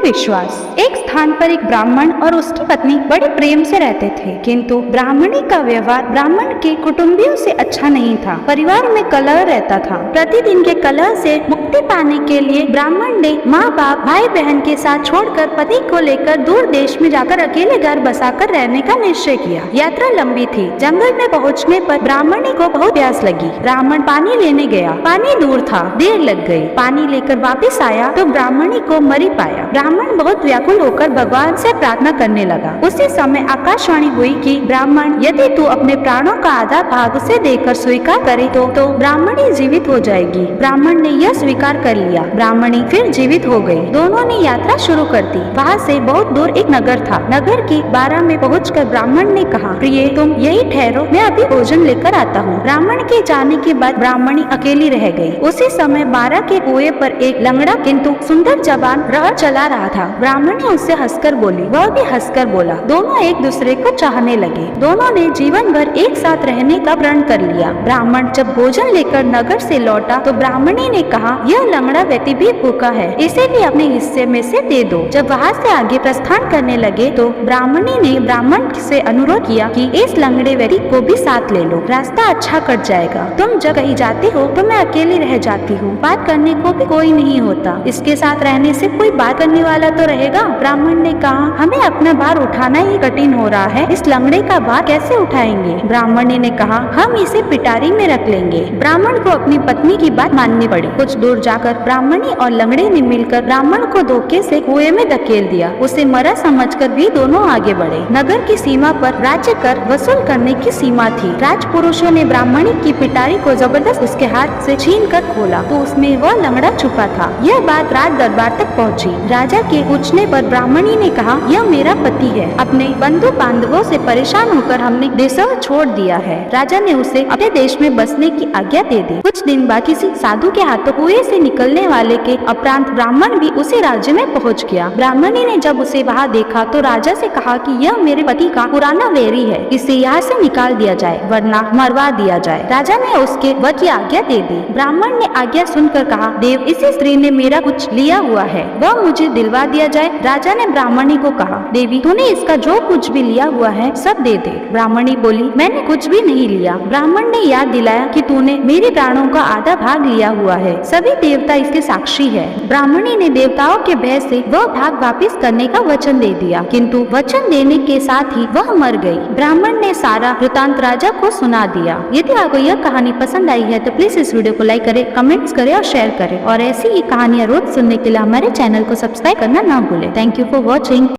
विश्वास। एक स्थान पर एक ब्राह्मण और उसकी पत्नी बड़े प्रेम से रहते थे, किंतु ब्राह्मणी का व्यवहार ब्राह्मण के कुटुंबियों से अच्छा नहीं था। परिवार में कलह रहता था। प्रतिदिन के कलह से मुक्ति पाने के लिए ब्राह्मण ने माँ बाप भाई बहन के साथ छोड़कर पति को लेकर दूर देश में जाकर अकेले घर बसाकर रहने का निश्चय किया। यात्रा लंबी थी। जंगल में पहुँचने पर ब्राह्मणी को बहुत प्यास लगी। ब्राह्मण पानी लेने गया। पानी दूर था, देर लग गई। पानी लेकर वापस आया तो ब्राह्मणी को मरी पाया। ब्राह्मण बहुत व्याकुल होकर भगवान से प्रार्थना करने लगा। उसी समय आकाशवाणी हुई कि ब्राह्मण, यदि तू अपने प्राणों का आधा भाग उसे देकर स्वीकार करे तो ब्राह्मणी जीवित हो जाएगी। ब्राह्मण ने यह स्वीकार कर लिया। ब्राह्मणी फिर जीवित हो गई। दोनों ने यात्रा शुरू कर दी। वहाँ से बहुत दूर एक नगर था। नगर की बारह में पहुंचकर ब्राह्मण ने कहा, प्रिय तुम यही ठहरो, मैं अभी भोजन लेकर आता हूँ। ब्राह्मण के जाने के बाद ब्राह्मणी अकेली रह गई। उसी समय बारह के कुएं पर एक लंगड़ा किंतु सुंदर जवान राह चला रहा था। ब्राह्मणी उससे हंसकर बोली, वह भी हंसकर बोला। दोनों एक दूसरे को चाहने लगे। दोनों ने जीवन भर एक साथ रहने का प्रण कर लिया। ब्राह्मण जब भोजन लेकर नगर से लौटा तो ब्राह्मणी ने कहा, यह लंगड़ा व्यक्ति भी भूखा है, इसे भी अपने हिस्से में से दे दो। जब वहाँ से आगे प्रस्थान करने लगे तो ब्राह्मणी ने ब्राह्मण से अनुरोध किया कि इस लंगड़े व्यक्ति को भी साथ ले लो, रास्ता अच्छा कट जाएगा। तुम जब कहीं जाते हो तो मैं अकेली रह जाती हूँ, बात करने को भी कोई नहीं होता, इसके साथ रहने से कोई बात करने वाला तो रहेगा। ब्राह्मण ने कहा, हमें अपना भार उठाना ही कठिन हो रहा है, इस लंगड़े का भार कैसे उठाएंगे? ब्राह्मणी ने कहा, हम इसे पिटारी में रख लेंगे। ब्राह्मण को अपनी पत्नी की बात माननी पड़ी। कुछ दूर जाकर ब्राह्मणी और लंगड़े ने मिलकर ब्राह्मण को धोखे से कुएं में धकेल दिया। उसे मरा समझकर भी दोनों आगे बढ़े। नगर की सीमा पर राज्य कर वसूल करने की सीमा थी। राजपुरुषों ने ब्राह्मणी की पिटारी को जबरदस्त उसके हाथ से छीन कर खोला तो उसमें वह लंगड़ा छुपा था। यह बात राज दरबार तक पहुंची। राजा के पूछने पर ब्राह्मणी ने कहा, यह मेरा पति है, अपने बंधु बांधवों से परेशान होकर हमने देश छोड़ दिया है। राजा ने उसे अपने देश में बसने की आज्ञा दे दी। कुछ दिन बाद किसी साधु के हाथों कुएं से निकलने वाले के उपरांत ब्राह्मण भी उसी राज्य में पहुंच गया। ब्राह्मणी ने जब उसे वहां देखा तो राजा से कहा कि यह मेरे पति का पुराना वैरी है, इसे यहाँ से निकाल दिया जाए वरना मरवा दिया जाए। राजा ने उसके वध की आज्ञा दे दी। ब्राह्मण ने आज्ञा सुनकर कहा, देव, इसी स्त्री ने मेरा कुछ लिया हुआ है, वह मुझे दिलवा दिया जाए। राजा ने ब्राह्मणी को कहा, देवी, तूने इसका जो कुछ भी लिया हुआ है सब दे दे। ब्राह्मणी बोली, मैंने कुछ भी नहीं लिया। ब्राह्मण ने याद दिलाया कि तूने मेरे प्राणों का आधा भाग लिया हुआ है, सभी देवता इसके साक्षी है। ब्राह्मणी ने देवताओं के भय से वह भाग वापिस करने का वचन दे दिया, किंतु वचन देने के साथ ही वह मर गई। ब्राह्मण ने सारा वृतांत राजा को सुना दिया। यदि आपको यह कहानी पसंद आई है तो प्लीज इस वीडियो को लाइक करें, कमेंट्स करें और शेयर करें, और ऐसी ही कहानियाँ रोज सुनने के लिए हमारे चैनल को सब्सक्राइब करना ना भूलें। Thank you for watching.